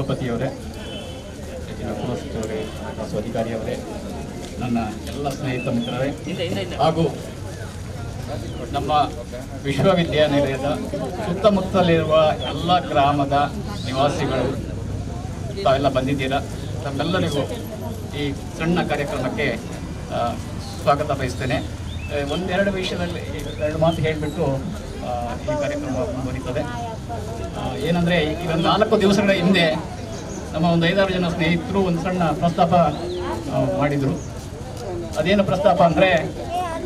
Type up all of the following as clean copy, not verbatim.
ಕುಲಪತಿಯವರೇ, ಹೆಚ್ಚಿನ ಕುಲಸಚಿವರೇ, ಹಣಕಾಸು ಅಧಿಕಾರಿಯವರೇ, ನನ್ನ ಎಲ್ಲ ಸ್ನೇಹಿತ ಮಿತ್ರರೇ ಹಾಗೂ ನಮ್ಮ ವಿಶ್ವವಿದ್ಯಾನಿಲಯದ ಸುತ್ತಮುತ್ತಲಿರುವ ಎಲ್ಲ ಗ್ರಾಮದ ನಿವಾಸಿಗಳು ತಾವೆಲ್ಲ ಬಂದಿದ್ದೀರಾ. ತಮ್ಮೆಲ್ಲರಿಗೂ ಈ ಸಣ್ಣ ಕಾರ್ಯಕ್ರಮಕ್ಕೆ ಸ್ವಾಗತ ಬಯಸ್ತೇನೆ. ಒಂದೆರಡು ವಿಷಯದಲ್ಲಿ ಎರಡು ಮಾತು ಹೇಳಿಬಿಟ್ಟು ಈ ಕಾರ್ಯಕ್ರಮ ಮುಂದುವರಿತದೆ. ಏನಂದರೆ ಈ ಒಂದು 4 ದಿವಸಗಳ ಹಿಂದೆ ನಮ್ಮ ಒಂದು 5-6 ಜನ ಸ್ನೇಹಿತರು ಒಂದು ಸಣ್ಣ ಪ್ರಸ್ತಾಪ ಮಾಡಿದರು. ಅದೇನು ಪ್ರಸ್ತಾಪ ಅಂದರೆ,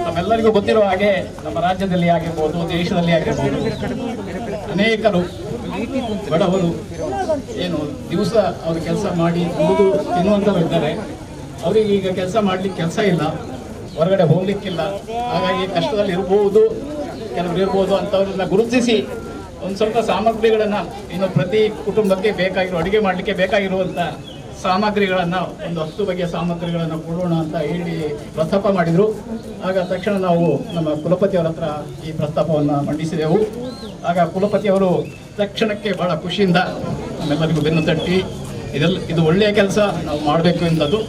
ನಮ್ಮೆಲ್ಲರಿಗೂ ಗೊತ್ತಿರುವ ಹಾಗೆ ನಮ್ಮ ರಾಜ್ಯದಲ್ಲಿ ಆಗಿರ್ಬೋದು, ದೇಶದಲ್ಲಿ ಆಗಿರ್ಬೋದು, ಅನೇಕರು ಬಡವರು ಏನು ದಿವಸ ಅವರು ಕೆಲಸ ಮಾಡಿ ದುಡಿದು ತಿನ್ನುವಂಥವ್ರು ಇದ್ದಾರೆ. ಅವರಿಗೆ ಈಗ ಕೆಲಸ ಮಾಡಲಿಕ್ಕೆ ಕೆಲಸ ಇಲ್ಲ, ಹೊರಗಡೆ ಹೋಗ್ಲಿಕ್ಕಿಲ್ಲ. ಹಾಗಾಗಿ ಕಷ್ಟದಲ್ಲಿ ಇರ್ಬೋದು, ಕೆಲವರು ಇರ್ಬೋದು ಅಂಥವ್ರನ್ನ ಗುರುತಿಸಿ ಒಂದು ಸ್ವಲ್ಪ ಸಾಮಗ್ರಿಗಳನ್ನು, ಇನ್ನು ಪ್ರತಿ ಕುಟುಂಬಕ್ಕೆ ಬೇಕಾಗಿರೋ ಅಡುಗೆ ಮಾಡಲಿಕ್ಕೆ ಬೇಕಾಗಿರುವಂಥ ಸಾಮಗ್ರಿಗಳನ್ನು, ಒಂದು 10 ಬಗೆಯ ಸಾಮಗ್ರಿಗಳನ್ನು ಕೊಡೋಣ ಅಂತ ಹೇಳಿ ಪ್ರಸ್ತಾಪ ಮಾಡಿದರು. ಆಗ ತಕ್ಷಣ ನಾವು ನಮ್ಮ ಕುಲಪತಿಯವರ ಹತ್ರ ಈ ಪ್ರಸ್ತಾಪವನ್ನು ಮಂಡಿಸಿದೆವು. ಆಗ ಕುಲಪತಿಯವರು ತಕ್ಷಣಕ್ಕೆ ಭಾಳ ಖುಷಿಯಿಂದ ನಮ್ಮೆಲ್ಲರಿಗೂ ಬೆನ್ನು ತಟ್ಟಿ ಇದು ಒಳ್ಳೆಯ ಕೆಲಸ, ನಾವು ಮಾಡಬೇಕು ಎಂಥದ್ದು,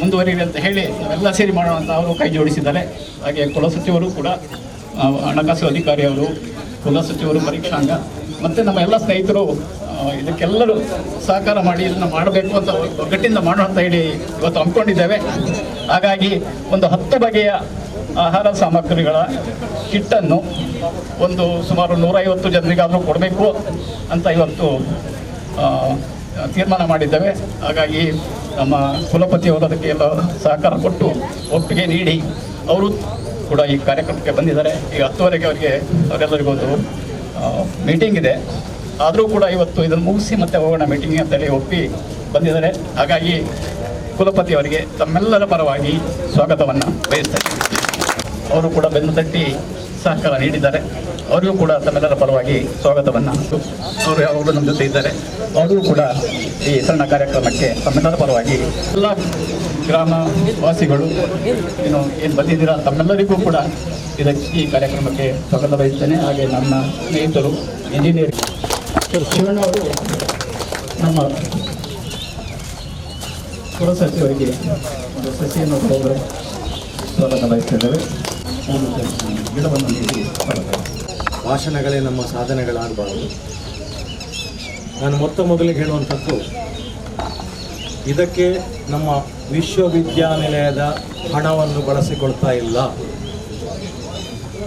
ಮುಂದುವರಿರಿ ಅಂತ ಹೇಳಿ ನಾವೆಲ್ಲ ಸೇರಿ ಮಾಡೋಣ ಅಂತ ಅವರು ಕೈ ಜೋಡಿಸಿದ್ದಾರೆ. ಹಾಗೆ ಕುಲಸಚಿವರು ಕೂಡ, ಹಣಕಾಸು ಅಧಿಕಾರಿಯವರು, ಕುಲಸಚಿವರು, ಪರೀಕ್ಷಾಂಗ ಮತ್ತು ನಮ್ಮ ಎಲ್ಲ ಸ್ನೇಹಿತರು ಇದಕ್ಕೆಲ್ಲರೂ ಸಹಕಾರ ಮಾಡಿ ಇದನ್ನು ಮಾಡಬೇಕು ಅಂತ ಒಗ್ಗಟ್ಟಿಂದ ಮಾಡೋಣ ಅಂತ ಹೇಳಿ ಇವತ್ತು ಹಮ್ಮಿಕೊಂಡಿದ್ದೇವೆ. ಹಾಗಾಗಿ ಒಂದು 10 ಬಗೆಯ ಆಹಾರ ಸಾಮಗ್ರಿಗಳ ಕಿಟ್ಟನ್ನು ಒಂದು ಸುಮಾರು 150 ಜನರಿಗಾದರೂ ಕೊಡಬೇಕು ಅಂತ ಇವತ್ತು ತೀರ್ಮಾನ ಮಾಡಿದ್ದೇವೆ. ಹಾಗಾಗಿ ನಮ್ಮ ಕುಲಪತಿಯವರು ಅದಕ್ಕೆ ಎಲ್ಲ ಸಹಕಾರ ಕೊಟ್ಟು ಒಪ್ಪಿಗೆ ನೀಡಿ ಅವರು ಕೂಡ ಈ ಕಾರ್ಯಕ್ರಮಕ್ಕೆ ಬಂದಿದ್ದಾರೆ. ಈಗ 10ವರೆಗೆ ಅವರೆಲ್ಲರಿಗೂ ಒಂದು ಮೀಟಿಂಗ್ ಇದೆ. ಆದರೂ ಕೂಡ ಇವತ್ತು ಇದನ್ನು ಮುಗಿಸಿ ಮತ್ತೆ ಹೋಗೋಣ ಮೀಟಿಂಗ್ ಅಂತೇಳಿ ಒಪ್ಪಿ ಬಂದಿದ್ದಾರೆ. ಹಾಗಾಗಿ ಕುಲಪತಿಯವರಿಗೆ ತಮ್ಮೆಲ್ಲರ ಪರವಾಗಿ ಸ್ವಾಗತವನ್ನು ಬಯಸ್ತಾರೆ. ಅವರು ಕೂಡ ಬೆನ್ನು ತಟ್ಟಿ ಸಹಕಾರ ನೀಡಿದ್ದಾರೆ. ಅವರಿಗೂ ಕೂಡ ತಮ್ಮೆಲ್ಲರ ಪರವಾಗಿ ಸ್ವಾಗತವನ್ನು, ಅವರು ಯಾವಾಗಲೂ ನಮ್ಮ ಜೊತೆ ಇದ್ದಾರೆ. ಅವರಿಗೂ ಕೂಡ ಈ ಸಣ್ಣ ಕಾರ್ಯಕ್ರಮಕ್ಕೆ ತಮ್ಮೆಲ್ಲರ ಪರವಾಗಿ ಎಲ್ಲ ಗ್ರಾಮ ವಾಸಿಗಳು ಏನು ಬಂದಿದ್ದೀರಾ ತಮ್ಮೆಲ್ಲರಿಗೂ ಕೂಡ ಈ ಕಾರ್ಯಕ್ರಮಕ್ಕೆ ಸ್ವಾಗತ ಬಯಸ್ತೇನೆ. ಹಾಗೆ ನನ್ನ ಸ್ನೇಹಿತರು ಇಂಜಿನಿಯರ್ ಶಿವಣ್ಣ ಅವರು ನಮ್ಮ ಕುಲಸಚಿವರಿಗೆ ಒಂದು ಸಸಿಯನ್ನು ಹೋದರೆ ಸ್ವಾಗತ ಬಯಸ್ತಿದ್ದೇವೆ. ಗಿಡವನ್ನು ನೀಡಿ ಭಾಷಣಗಳೇ ನಮ್ಮ ಸಾಧನೆಗಳಾಗಬಾರದು. ನಾನು ಮೊದಲಿಗೆ ಹೇಳುವಂಥದ್ದು, ಇದಕ್ಕೆ ನಮ್ಮ ವಿಶ್ವವಿದ್ಯಾನಿಲಯದ ಹಣವನ್ನು ಬಳಸಿಕೊಳ್ತಾ ಇಲ್ಲ.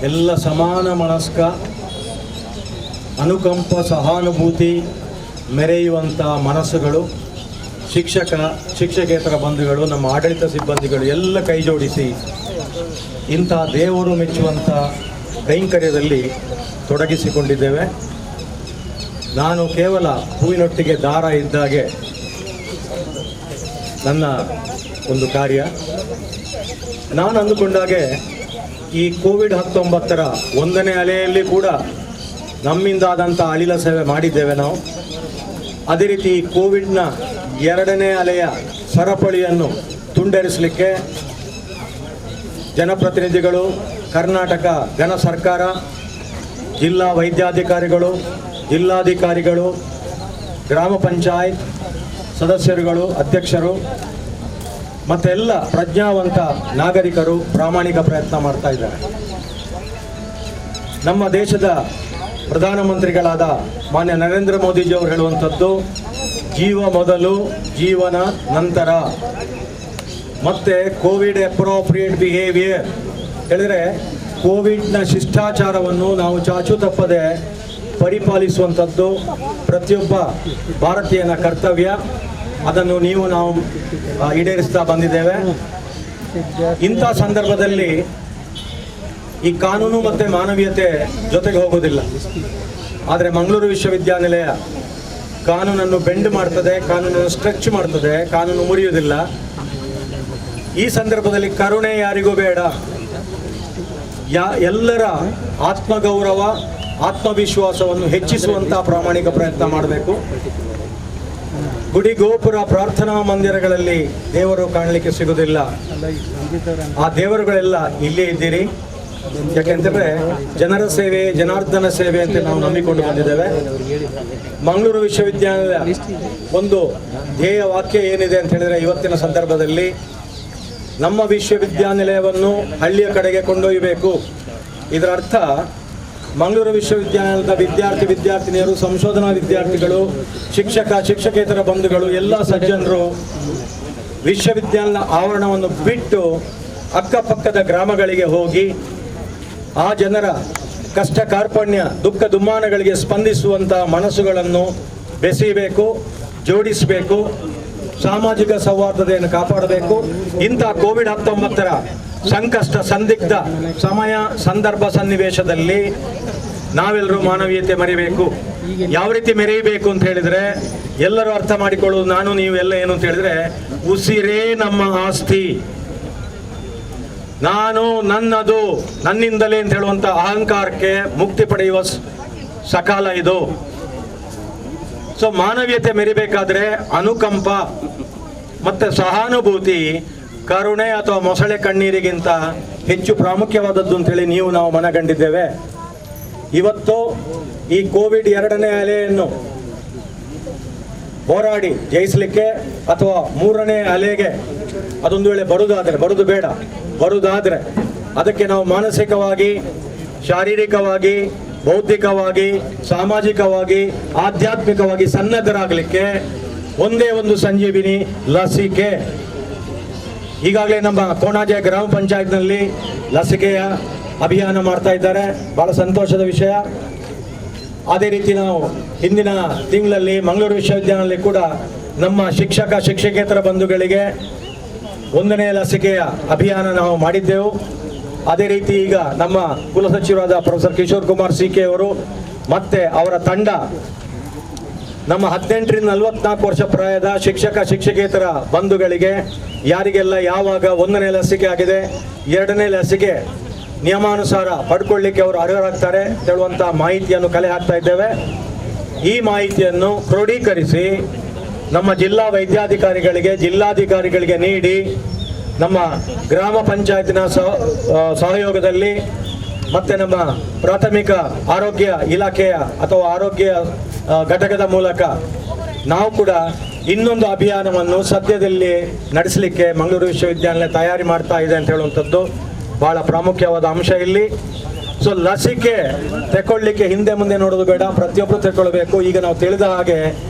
ಎಲ್ಲ ಸಮಾನ ಮನಸ್ಕ, ಅನುಕಂಪ, ಸಹಾನುಭೂತಿ ಮೆರೆಯುವಂಥ ಮನಸ್ಸುಗಳು, ಶಿಕ್ಷಕೇತರ ಬಂಧುಗಳು, ನಮ್ಮ ಆಡಳಿತ ಸಿಬ್ಬಂದಿಗಳು ಎಲ್ಲ ಕೈ ಜೋಡಿಸಿ ಇಂಥ ದೇವರು ಮೆಚ್ಚುವಂಥ ಕೈಂಕರ್ಯದಲ್ಲಿ ತೊಡಗಿಸಿಕೊಂಡಿದ್ದೇವೆ. ನಾನು ಕೇವಲ ಹೂವಿನೊಟ್ಟಿಗೆ ದಾರ ಇದ್ದಾಗೆ ನನ್ನ ಒಂದು ಕಾರ್ಯ. ನಾನು ಅಂದುಕೊಂಡಾಗೆ ಈ ಕೋವಿಡ್-19ರ 1ನೇ ಅಲೆಯಲ್ಲಿ ಕೂಡ ನಮ್ಮಿಂದಾದಂಥ ಅಳಿಲ ಸೇವೆ ಮಾಡಿದ್ದೇವೆ ನಾವು. ಅದೇ ರೀತಿ ಕೋವಿಡ್ನ 2ನೇ ಅಲೆಯ ಸರಪಳಿಯನ್ನು ತುಂಡರಿಸಲಿಕ್ಕೆ ಜನಪ್ರತಿನಿಧಿಗಳು, ಕರ್ನಾಟಕ ಘನ ಸರ್ಕಾರ, ಜಿಲ್ಲಾ ವೈದ್ಯಾಧಿಕಾರಿಗಳು, ಜಿಲ್ಲಾಧಿಕಾರಿಗಳು, ಗ್ರಾಮ ಪಂಚಾಯತ್ ಸದಸ್ಯರುಗಳು, ಅಧ್ಯಕ್ಷರು ಮತ್ತೆಲ್ಲ ಪ್ರಜ್ಞಾವಂತ ನಾಗರಿಕರು ಪ್ರಾಮಾಣಿಕ ಪ್ರಯತ್ನ ಮಾಡ್ತಾ ಇದ್ದಾರೆ. ನಮ್ಮ ದೇಶದ ಪ್ರಧಾನಮಂತ್ರಿಗಳಾದ ಮಾನ್ಯ ನರೇಂದ್ರ ಮೋದಿಜಿಯವರು ಹೇಳುವಂಥದ್ದು, ಜೀವ ಮೊದಲು, ಜೀವನ ನಂತರ. ಮತ್ತು ಕೋವಿಡ್ ಅಪ್ರೋಪ್ರಿಯೇಟ್ ಬಿಹೇವಿಯರ್ ಹೇಳಿದರೆ, ಕೋವಿಡ್ನ ಶಿಷ್ಟಾಚಾರವನ್ನು ನಾವು ಚಾಚು ತಪ್ಪದೆ ಪರಿಪಾಲಿಸುವಂಥದ್ದು ಪ್ರತಿಯೊಬ್ಬ ಭಾರತೀಯನ ಕರ್ತವ್ಯ. ಅದನ್ನು ನಾವು ಈಡೇರಿಸ್ತಾ ಬಂದಿದ್ದೇವೆ. ಇಂಥ ಸಂದರ್ಭದಲ್ಲಿ ಈ ಕಾನೂನು ಮತ್ತು ಮಾನವೀಯತೆ ಜೊತೆಗೆ ಹೋಗೋದಿಲ್ಲ. ಆದರೆ ಮಂಗಳೂರು ವಿಶ್ವವಿದ್ಯಾನಿಲಯ ಕಾನೂನನ್ನು ಬೆಂಡ್ ಮಾಡ್ತದೆ, ಕಾನೂನನ್ನು ಸ್ಟ್ರೆಚ್ ಮಾಡ್ತದೆ, ಕಾನೂನು ಮುರಿಯುವುದಿಲ್ಲ. ಈ ಸಂದರ್ಭದಲ್ಲಿ ಕರುಣೆ ಯಾರಿಗೂ ಬೇಡ. ಎಲ್ಲರ ಆತ್ಮಗೌರವ, ಆತ್ಮವಿಶ್ವಾಸವನ್ನು ಹೆಚ್ಚಿಸುವಂಥ ಪ್ರಾಮಾಣಿಕ ಪ್ರಯತ್ನ ಮಾಡಬೇಕು. ಗುಡಿ ಗೋಪುರ ಪ್ರಾರ್ಥನಾ ಮಂದಿರಗಳಲ್ಲಿ ದೇವರು ಕಾಣಲಿಕ್ಕೆ ಸಿಗುವುದಿಲ್ಲ. ಆ ದೇವರುಗಳೆಲ್ಲ ಇಲ್ಲೇ ಇದ್ದೀರಿ. ಯಾಕೆಂತಂದರೆ ಜನರ ಸೇವೆ ಜನಾರ್ದನ ಸೇವೆ ಅಂತ ನಾವು ನಂಬಿಕೊಂಡು ಬಂದಿದ್ದೇವೆ. ಮಂಗಳೂರು ವಿಶ್ವವಿದ್ಯಾಲಯ ಒಂದು ಧ್ಯೇಯ ವಾಕ್ಯ ಏನಿದೆ ಅಂತ ಹೇಳಿದರೆ, ಇವತ್ತಿನ ಸಂದರ್ಭದಲ್ಲಿ ನಮ್ಮ ವಿಶ್ವವಿದ್ಯಾನಿಲಯವನ್ನು ಹಳ್ಳಿಯ ಕಡೆಗೆ ಕೊಂಡೊಯ್ಯಬೇಕು. ಇದರ ಅರ್ಥ ಮಂಗಳೂರು ವಿಶ್ವವಿದ್ಯಾಲಯದ ವಿದ್ಯಾರ್ಥಿನಿಯರು, ಸಂಶೋಧನಾ ವಿದ್ಯಾರ್ಥಿಗಳು, ಶಿಕ್ಷಕೇತರ ಬಂಧುಗಳು, ಎಲ್ಲ ಸಜ್ಜನರು ವಿಶ್ವವಿದ್ಯಾಲಯದ ಆವರಣವನ್ನು ಬಿಟ್ಟು ಅಕ್ಕಪಕ್ಕದ ಗ್ರಾಮಗಳಿಗೆ ಹೋಗಿ ಆ ಜನರ ಕಷ್ಟ ಕಾರ್ಪಣ್ಯ ದುಃಖ ದುಮ್ಮಾನಗಳಿಗೆ ಸ್ಪಂದಿಸುವಂಥ ಮನಸ್ಸುಗಳನ್ನು ಬೆಸೆಯಬೇಕು, ಜೋಡಿಸಬೇಕು, ಸಾಮಾಜಿಕ ಸೌಹಾರ್ದತೆಯನ್ನು ಕಾಪಾಡಬೇಕು. ಇಂಥ ಕೋವಿಡ್-19 ಸಂಕಷ್ಟ ಸಂದಿಗ್ಧ ಸಮಯ ಸಂದರ್ಭ ಸನ್ನಿವೇಶದಲ್ಲಿ ನಾವೆಲ್ಲರೂ ಮಾನವೀಯತೆ ಮೆರೆಯಬೇಕು. ಯಾವ ರೀತಿ ಮೆರೆಯಬೇಕು ಅಂತ ಹೇಳಿದರೆ, ಎಲ್ಲರೂ ಅರ್ಥ ಮಾಡಿಕೊಳ್ಳೋದು ನಾನು ನೀವು ಎಲ್ಲ ಏನು ಅಂತ ಹೇಳಿದರೆ, ಉಸಿರೇ ನಮ್ಮ ಆಸ್ತಿ, ನಾನು ನನ್ನದು ನನ್ನಿಂದಲೇ ಅಂತ ಹೇಳುವಂಥ ಅಹಂಕಾರಕ್ಕೆ ಮುಕ್ತಿ ಪಡೆಯುವ ಸಕಾಲ ಇದು. ಸೊ ಮಾನವೀಯತೆ ಮೆರಿಬೇಕಾದ್ರೆ ಅನುಕಂಪ ಮತ್ತು ಸಹಾನುಭೂತಿ ಕರುಣೆ ಅಥವಾ ಮೊಸಳೆ ಕಣ್ಣೀರಿಗಿಂತ ಹೆಚ್ಚು ಪ್ರಾಮುಖ್ಯವಾದದ್ದು ಅಂತೇಳಿ ನಾವು ಮನಗಂಡಿದ್ದೇವೆ. ಇವತ್ತು ಈ ಕೋವಿಡ್ 2ನೇ ಅಲೆಯನ್ನು ಹೋರಾಡಿ ಜಯಿಸಲಿಕ್ಕೆ ಅಥವಾ 3ನೇ ಅಲೆಗೆ ಅದೊಂದು ವೇಳೆ ಬರುವುದಾದರೆ ಅದಕ್ಕೆ ನಾವು ಮಾನಸಿಕವಾಗಿ, ಶಾರೀರಿಕವಾಗಿ, ಬೌದ್ಧಿಕವಾಗಿ, ಸಾಮಾಜಿಕವಾಗಿ, ಆಧ್ಯಾತ್ಮಿಕವಾಗಿ ಸನ್ನದ್ಧರಾಗಲಿಕ್ಕೆ ಒಂದೇ ಒಂದು ಸಂಜೀವಿನಿ ಲಸಿಕೆ. ಈಗಾಗಲೇ ನಮ್ಮ ಕೋಣಾಜೆ ಗ್ರಾಮ ಪಂಚಾಯತ್ನಲ್ಲಿ ಲಸಿಕೆಯ ಅಭಿಯಾನ ಮಾಡ್ತಾ ಇದ್ದಾರೆ, ಬಹಳ ಸಂತೋಷದ ವಿಷಯ. ಅದೇ ರೀತಿ ನಾವು ಹಿಂದಿನ ತಿಂಗಳಲ್ಲಿ ಮಂಗಳೂರು ವಿಶ್ವವಿದ್ಯಾಲಯದಲ್ಲಿ ಕೂಡ ನಮ್ಮ ಶಿಕ್ಷಕೇತರ ಬಂಧುಗಳಿಗೆ 1ನೇ ಲಸಿಕೆಯ ಅಭಿಯಾನ ನಾವು ಮಾಡಿದ್ದೆವು. ಅದೇ ರೀತಿ ಈಗ ನಮ್ಮ ಕುಲಸಚಿವರಾದ ಪ್ರೊಫೆಸರ್ ಕಿಶೋರ್ ಕುಮಾರ್ CK ಅವರು ಮತ್ತೆ ಅವರ ತಂಡ ನಮ್ಮ 18 ರಿಂದ 44 ವರ್ಷ ಪ್ರಾಯದ ಶಿಕ್ಷಕೇತರ ಬಂಧುಗಳಿಗೆ ಯಾರಿಗೆಲ್ಲ ಯಾವಾಗ 1ನೇ ಲಸಿಕೆ ಆಗಿದೆ, 2ನೇ ಲಸಿಕೆ ನಿಯಮಾನುಸಾರ ಪಡ್ಕೊಳ್ಳಿಕ್ಕೆ ಅವರು ಅರ್ಹರಾಗ್ತಾರೆ ಹೇಳುವಂಥ ಮಾಹಿತಿಯನ್ನು ಕಲೆ ಹಾಕ್ತಾ ಇದ್ದೇವೆ. ಈ ಮಾಹಿತಿಯನ್ನು ಕ್ರೋಢೀಕರಿಸಿ ನಮ್ಮ ಜಿಲ್ಲಾ ವೈದ್ಯಾಧಿಕಾರಿಗಳಿಗೆ, ಜಿಲ್ಲಾಧಿಕಾರಿಗಳಿಗೆ ನೀಡಿ ನಮ್ಮ ಗ್ರಾಮ ಪಂಚಾಯತಿನ ಸಹಯೋಗದಲ್ಲಿ ಮತ್ತು ನಮ್ಮ ಪ್ರಾಥಮಿಕ ಆರೋಗ್ಯ ಇಲಾಖೆಯ ಅಥವಾ ಆರೋಗ್ಯ ಘಟಕದ ಮೂಲಕ ನಾವು ಕೂಡ ಇನ್ನೊಂದು ಅಭಿಯಾನವನ್ನು ಸದ್ಯದಲ್ಲಿ ನಡೆಸಲಿಕ್ಕೆ ಮಂಗಳೂರು ವಿಶ್ವವಿದ್ಯಾಲಯ ತಯಾರಿ ಮಾಡ್ತಾ ಇದೆ ಅಂತ ಹೇಳುವಂಥದ್ದು ಬಹಳ ಪ್ರಾಮುಖ್ಯವಾದ ಅಂಶ ಇಲ್ಲಿ. ಸೊ ಲಸಿಕೆ ತಗೊಳ್ಳಿಕ್ಕೆ ಹಿಂದೆ ಮುಂದೆ ನೋಡೋದು ಬೇಡ, ಪ್ರತಿಯೊಬ್ಬರು ತಗೊಳ್ಬೇಕು. ಈಗ ನಾವು ತಿಳಿದ ಹಾಗೆ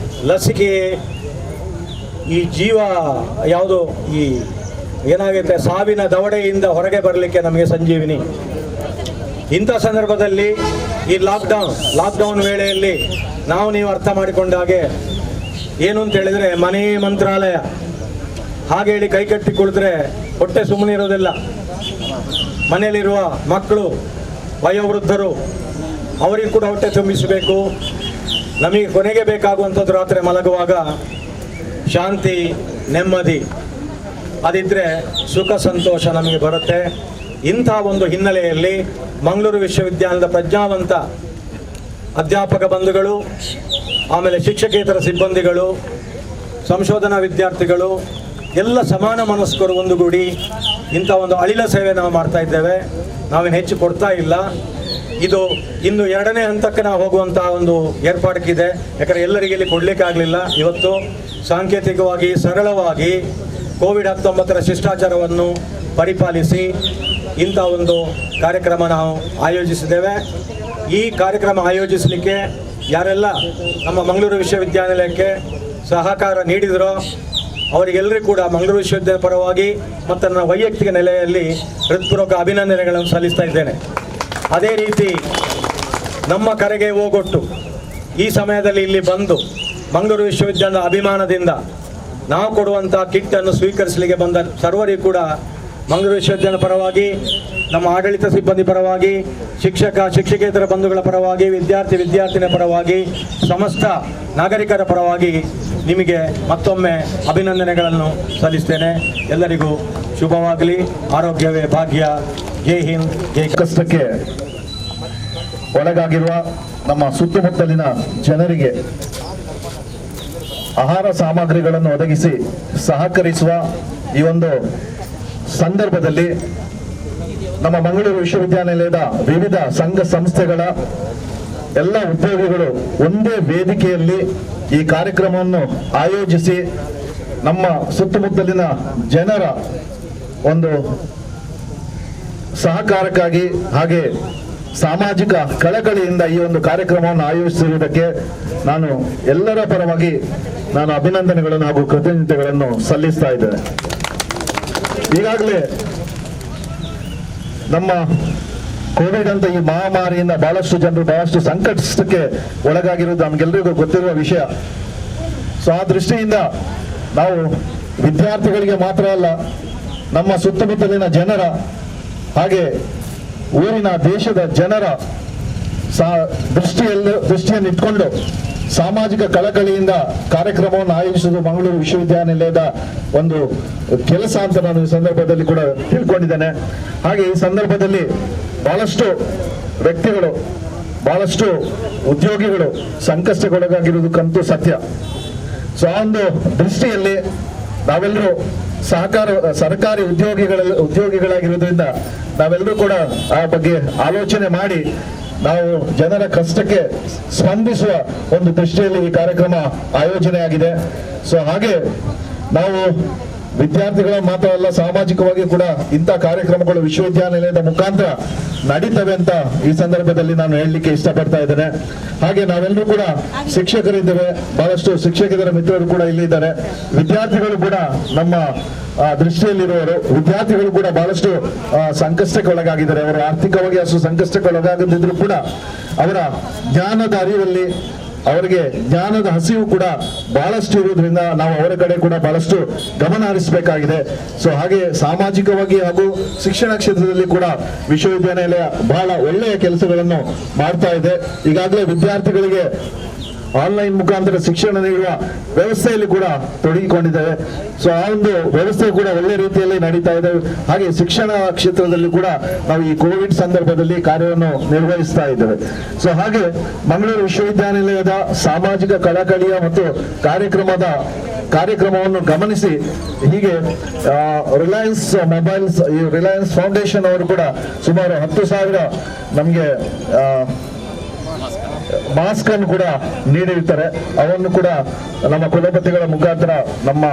ಲಸಿಕೆ ಈ ಜೀವ ಯಾವುದು ಈ ಏನಾಗುತ್ತೆ, ಸಾವಿನ ದವಡೆಯಿಂದ ಹೊರಗೆ ಬರಲಿಕ್ಕೆ ನಮಗೆ ಸಂಜೀವಿನಿ. ಇಂಥ ಸಂದರ್ಭದಲ್ಲಿ ಈ ಲಾಕ್ಡೌನ್ ವೇಳೆಯಲ್ಲಿ ನೀವು ಅರ್ಥ ಮಾಡಿಕೊಂಡ ಹಾಗೆ ಏನು ಅಂತ ಹೇಳಿದರೆ, ಮನೆ ಮಂತ್ರಾಲಯ ಹಾಗೆ ಹೇಳಿ ಕೈ ಕಟ್ಟಿ ಕುಳಿತರೆ ಹೊಟ್ಟೆ ಸುಮ್ಮನೆ ಇರೋದಿಲ್ಲ. ಮನೆಯಲ್ಲಿರುವ ಮಕ್ಕಳು, ವಯೋವೃದ್ಧರು, ಅವರಿಗೂ ಕೂಡ ಹೊಟ್ಟೆ ತುಂಬಿಸಬೇಕು. ನಮಗೆ ಕೊನೆಗೆ ಬೇಕಾಗುವಂಥದ್ದು ರಾತ್ರಿ ಮಲಗುವಾಗ ಶಾಂತಿ, ನೆಮ್ಮದಿ, ಅದಿದ್ದರೆ ಸುಖ ಸಂತೋಷ ನಮಗೆ ಬರುತ್ತೆ. ಇಂಥ ಒಂದು ಹಿನ್ನೆಲೆಯಲ್ಲಿ ಮಂಗಳೂರು ವಿಶ್ವವಿದ್ಯಾಲಯದ ಪ್ರಜ್ಞಾವಂತ ಅಧ್ಯಾಪಕ ಬಂಧುಗಳು, ಆಮೇಲೆ ಶಿಕ್ಷಕೇತರ ಸಿಬ್ಬಂದಿಗಳು, ಸಂಶೋಧನಾ ವಿದ್ಯಾರ್ಥಿಗಳು ಎಲ್ಲ ಸಮಾನ ಮನಸ್ಕರು ಒಂದುಗೂಡಿ ಇಂಥ ಒಂದು ಅಳಿಲ ಸೇವೆ ನಾವು ಮಾಡ್ತಾ ಇದ್ದೇವೆ. ನಾವೇನು ಹೆಚ್ಚು ಕೊಡ್ತಾ ಇಲ್ಲ. ಇದು ಇನ್ನು 2ನೇ ಹಂತಕ್ಕೆ ನಾವು ಹೋಗುವಂಥ ಒಂದು ಏರ್ಪಾಡಕ್ಕಿದೆ. ಯಾಕಂದರೆ ಎಲ್ಲರಿಗೆ ಇಲ್ಲಿ ಕೊಡಲಿಕ್ಕಾಗಲಿಲ್ಲ. ಇವತ್ತು ಸಾಂಕೇತಿಕವಾಗಿ ಸರಳವಾಗಿ ಕೋವಿಡ್-19 ಶಿಷ್ಟಾಚಾರವನ್ನು ಪರಿಪಾಲಿಸಿ ಇಂಥ ಒಂದು ಕಾರ್ಯಕ್ರಮ ನಾವು ಆಯೋಜಿಸಿದ್ದೇವೆ. ಈ ಕಾರ್ಯಕ್ರಮ ಆಯೋಜಿಸಲಿಕ್ಕೆ ಯಾರೆಲ್ಲ ನಮ್ಮ ಮಂಗಳೂರು ವಿಶ್ವವಿದ್ಯಾನಿಲಯಕ್ಕೆ ಸಹಕಾರ ನೀಡಿದರೋ ಅವರಿಗೆಲ್ಲರಿಗೂ ಕೂಡ ಮಂಗಳೂರು ವಿಶ್ವವಿದ್ಯಾಲಯ ಪರವಾಗಿ ಮತ್ತು ನನ್ನ ವೈಯಕ್ತಿಕ ನೆಲೆಯಲ್ಲಿ ಹೃತ್ಪೂರ್ವಕ ಅಭಿನಂದನೆಗಳನ್ನು ಸಲ್ಲಿಸ್ತಾ ಇದ್ದೇನೆ. ಅದೇ ರೀತಿ ನಮ್ಮ ಕರೆಗೆ ಹೋಗೊಟ್ಟು ಈ ಸಮಯದಲ್ಲಿ ಇಲ್ಲಿ ಬಂದು ಮಂಗಳೂರು ವಿಶ್ವವಿದ್ಯಾಲಯದ ಅಭಿಮಾನದಿಂದ ನಾವು ಕೊಡುವಂಥ ಕಿಟ್ಟನ್ನು ಸ್ವೀಕರಿಸಲಿಕ್ಕೆ ಬಂದ ಸರ್ವರಿಗೂ ಕೂಡ ಮಂಗಳೂರು ವಿಶ್ವವಿದ್ಯಾಲಯ ಪರವಾಗಿ, ನಮ್ಮ ಆಡಳಿತ ಸಿಬ್ಬಂದಿ ಪರವಾಗಿ, ಶಿಕ್ಷಕೇತರ ಬಂಧುಗಳ ಪರವಾಗಿ, ವಿದ್ಯಾರ್ಥಿನಿಯ ಪರವಾಗಿ, ಸಮಸ್ತ ನಾಗರಿಕರ ಪರವಾಗಿ ನಿಮಗೆ ಮತ್ತೊಮ್ಮೆ ಅಭಿನಂದನೆಗಳನ್ನು ಸಲ್ಲಿಸ್ತೇನೆ. ಎಲ್ಲರಿಗೂ ಶುಭವಾಗಲಿ. ಆರೋಗ್ಯವೇ ಭಾಗ್ಯ. ಜೈ ಹಿಂದ್, ಜೈ. ಕಷ್ಟಕ್ಕೆ ಒಳಗಾಗಿರುವ ನಮ್ಮ ಸುತ್ತಮುತ್ತಲಿನ ಜನರಿಗೆ ಆಹಾರ ಸಾಮಗ್ರಿಗಳನ್ನು ಒದಗಿಸಿ ಸಹಕರಿಸುವ ಈ ಒಂದು ಸಂದರ್ಭದಲ್ಲಿ ನಮ್ಮ ಮಂಗಳೂರು ವಿಶ್ವವಿದ್ಯಾನಿಲಯದ ವಿವಿಧ ಸಂಘ ಸಂಸ್ಥೆಗಳ ಎಲ್ಲ ಉದ್ಯೋಗಿಗಳು ಒಂದೇ ವೇದಿಕೆಯಲ್ಲಿ ಈ ಕಾರ್ಯಕ್ರಮವನ್ನು ಆಯೋಜಿಸಿ ನಮ್ಮ ಸುತ್ತಮುತ್ತಲಿನ ಜನರ ಒಂದು ಸಹಕಾರಕ್ಕಾಗಿ ಹಾಗೆ ಸಾಮಾಜಿಕ ಕಳಕಳಿಯಿಂದ ಈ ಒಂದು ಕಾರ್ಯಕ್ರಮವನ್ನು ಆಯೋಜಿಸಿರುವುದಕ್ಕೆ ನಾನು ಎಲ್ಲರ ಪರವಾಗಿ ನಾನು ಅಭಿನಂದನೆಗಳನ್ನು ಹಾಗೂ ಕೃತಜ್ಞತೆಗಳನ್ನು ಸಲ್ಲಿಸ್ತಾ ಇದ್ದೇನೆ. ಈಗಾಗಲೇ ನಮ್ಮ ಕೋವಿಡ್ ಅಂತ ಈ ಮಹಾಮಾರಿಯಿಂದ ಬಹಳಷ್ಟು ಜನರು ಬಹಳಷ್ಟು ಸಂಕಷ್ಟಕ್ಕೆ ಒಳಗಾಗಿರುವುದು ನಮಗೆಲ್ಲರಿಗೂ ಗೊತ್ತಿರುವ ವಿಷಯ. ಸೊ ಆ ದೃಷ್ಟಿಯಿಂದ ನಾವು ವಿದ್ಯಾರ್ಥಿಗಳಿಗೆ ಮಾತ್ರ ಅಲ್ಲ, ನಮ್ಮ ಸುತ್ತಮುತ್ತಲಿನ ಜನರ ಹಾಗೆ ಊರಿನ ದೇಶದ ಜನರ ದೃಷ್ಟಿಯನ್ನು ಇಟ್ಕೊಂಡು ಸಾಮಾಜಿಕ ಕಳಕಳಿಯಿಂದ ಕಾರ್ಯಕ್ರಮವನ್ನು ಆಯೋಜಿಸುವುದು ಮಂಗಳೂರು ವಿಶ್ವವಿದ್ಯಾನಿಲಯದ ಒಂದು ಕೆಲಸ ಅಂತ ನಾನು ಈ ಸಂದರ್ಭದಲ್ಲಿ ಕೂಡ ತಿಳ್ಕೊಂಡಿದ್ದೇನೆ. ಹಾಗೆ ಈ ಸಂದರ್ಭದಲ್ಲಿ ಬಹಳಷ್ಟು ವ್ಯಕ್ತಿಗಳು, ಬಹಳಷ್ಟು ಉದ್ಯೋಗಿಗಳು ಸಂಕಷ್ಟಕ್ಕೊಳಗಾಗಿರುವುದಕ್ಕಂತೂ ಸತ್ಯ. ಸೊ ಆ ಒಂದು ದೃಷ್ಟಿಯಲ್ಲಿ ನಾವೆಲ್ಲರೂ ಸರ್ಕಾರಿ ಉದ್ಯೋಗಿಗಳಾಗಿರೋದ್ರಿಂದ ನಾವೆಲ್ಲರೂ ಕೂಡ ಆ ಬಗ್ಗೆ ಆಲೋಚನೆ ಮಾಡಿ ನಾವು ಜನರ ಕಷ್ಟಕ್ಕೆ ಸ್ಪಂದಿಸುವ ಒಂದು ದೃಷ್ಟಿಯಲ್ಲಿ ಈ ಕಾರ್ಯಕ್ರಮ ಆಯೋಜನೆಯಾಗಿದೆ. ಸೊ ಹಾಗೆ ನಾವು ವಿದ್ಯಾರ್ಥಿಗಳ ಮಾತ್ರ ಅಲ್ಲ, ಸಾಮಾಜಿಕವಾಗಿ ಕೂಡ ಇಂಥ ಕಾರ್ಯಕ್ರಮಗಳು ವಿಶ್ವವಿದ್ಯಾನಿಲಯದ ಮುಖಾಂತರ ನಡೀತವೆ ಅಂತ ಈ ಸಂದರ್ಭದಲ್ಲಿ ನಾನು ಹೇಳಲಿಕ್ಕೆ ಇಷ್ಟಪಡ್ತಾ ಇದ್ದೇನೆ. ಹಾಗೆ ನಾವೆಲ್ಲರೂ ಕೂಡ ಶಿಕ್ಷಕರಿದ್ದೇವೆ, ಬಹಳಷ್ಟು ಶಿಕ್ಷಕರ ಮಿತ್ರರು ಕೂಡ ಇಲ್ಲಿದ್ದಾರೆ. ವಿದ್ಯಾರ್ಥಿಗಳು ಕೂಡ ನಮ್ಮ ದೃಷ್ಟಿಯಲ್ಲಿರುವವರು, ವಿದ್ಯಾರ್ಥಿಗಳು ಕೂಡ ಬಹಳಷ್ಟು ಸಂಕಷ್ಟಕ್ಕೆ ಒಳಗಾಗಿದ್ದಾರೆ. ಅವರು ಆರ್ಥಿಕವಾಗಿ ಅಷ್ಟು ಸಂಕಷ್ಟಕ್ಕೆ ಒಳಗಾಗದಿದ್ರು ಕೂಡ ಅವರ ಜ್ಞಾನದ ಅರಿವಲ್ಲಿ ಅವರಿಗೆ ಜ್ಞಾನದ ಹಸಿವು ಕೂಡ ಬಹಳಷ್ಟು ಇರುವುದರಿಂದ ನಾವು ಅವರ ಕಡೆ ಕೂಡ ಬಹಳಷ್ಟು ಗಮನ ಹರಿಸಬೇಕಾಗಿದೆ. ಸೊ ಹಾಗೆ ಸಾಮಾಜಿಕವಾಗಿ ಹಾಗೂ ಶಿಕ್ಷಣ ಕ್ಷೇತ್ರದಲ್ಲಿ ಕೂಡ ವಿಶ್ವವಿದ್ಯಾನಿಲಯ ಬಹಳ ಒಳ್ಳೆಯ ಕೆಲಸಗಳನ್ನು ಮಾಡ್ತಾ ಇದೆ. ಈಗಾಗಲೇ ವಿದ್ಯಾರ್ಥಿಗಳಿಗೆ ಆನ್ಲೈನ್ ಮುಖಾಂತರ ಶಿಕ್ಷಣ ನೀಡುವ ವ್ಯವಸ್ಥೆಯಲ್ಲಿ ಕೂಡ ತೊಡಗಿಕೊಂಡಿದ್ದೇವೆ. ಸೊ ಆ ಒಂದು ವ್ಯವಸ್ಥೆ ಕೂಡ ಒಳ್ಳೆ ರೀತಿಯಲ್ಲಿ ನಡೀತಾ ಇದೆ. ಹಾಗೆ ಶಿಕ್ಷಣ ಕ್ಷೇತ್ರದಲ್ಲಿ ಕೂಡ ನಾವು ಈ ಕೋವಿಡ್ ಸಂದರ್ಭದಲ್ಲಿ ಕಾರ್ಯವನ್ನು ನಿರ್ವಹಿಸ್ತಾ ಇದ್ದೇವೆ. ಸೊ ಹಾಗೆ ಮಂಗಳೂರು ವಿಶ್ವವಿದ್ಯಾನಿಲಯದ ಸಾಮಾಜಿಕ ಕಳಕಳಿಯ ಮತ್ತು ಕಾರ್ಯಕ್ರಮವನ್ನು ಗಮನಿಸಿ ಹೀಗೆ ರಿಲಯನ್ಸ್ ಮೊಬೈಲ್ಸ್, ಈ ರಿಲಯನ್ಸ್ ಫೌಂಡೇಶನ್ ಅವರು ಕೂಡ ಸುಮಾರು 10,000 ನಮಗೆ ಮಾಸ್ಕ್ ಅನ್ನು ಕೂಡ ನೀಡಿರ್ತಾರೆ. ಅವನ್ನು ಕೂಡ ನಮ್ಮ ಕುಲಪತಿಗಳ ಮುಖಾಂತರ ನಮ್ಮ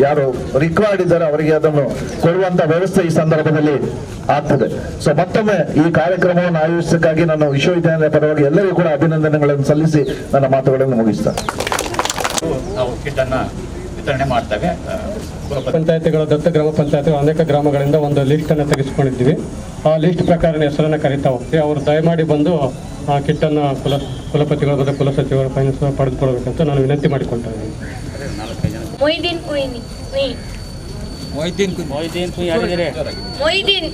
ಯಾರು ರಿಕ್ವೈರ್ಡ್ ಇದ್ದಾರೆ ಅವರಿಗೆ ಅದನ್ನು ಕೊಡುವಂತ ವ್ಯವಸ್ಥೆ ಈ ಸಂದರ್ಭದಲ್ಲಿ ಆಗ್ತದೆ. ಸೊ ಮತ್ತೊಮ್ಮೆ ಈ ಕಾರ್ಯಕ್ರಮವನ್ನು ಆಯೋಜಿಸಕ್ಕಾಗಿ ನಾನು ವಿಶ್ವವಿದ್ಯಾನಿಲಯ ಪರವಾಗಿ ಎಲ್ಲರಿಗೂ ಕೂಡ ಅಭಿನಂದನೆಗಳನ್ನು ಸಲ್ಲಿಸಿ ನನ್ನ ಮಾತುಗಳನ್ನು ಮುಗಿಸ್ತೇನೆ. ನಾವು ಕಿಟ್ ಅನ್ನ ವಿತರಣೆ ಮಾಡ್ತೇವೆ. ಪಂಚಾಯತಿಗಳ ದತ್ತ ಗ್ರಾಮ ಪಂಚಾಯತಿ ಅನೇಕ ಗ್ರಾಮಗಳಿಂದ ಒಂದು ಲಿಸ್ಟ್ ಅನ್ನು ತೆಗೆದುಕೊಂಡಿದ್ದೀವಿ. ಆ ಲಿಸ್ಟ್ ಪ್ರಕಾರ ಹೆಸರನ್ನು ಕರೀತಾ ಹೋಗ್ತೀವಿ. ಅವರು ದಯಮಾಡಿ ಬಂದು ಆ ಕಿಟ್ಟನ್ನು ಕುಲಪತಿಗಳ ಮತ್ತು ಕುಲಸಚಿವರ ಪಡೆದುಕೊಳ್ಬೇಕಂತ ನಾನು ವಿನಂತಿ ಮಾಡಿಕೊಳ್ತಾ ಇದ್ದೀನಿ. ಮೊಯ್ದೀನ್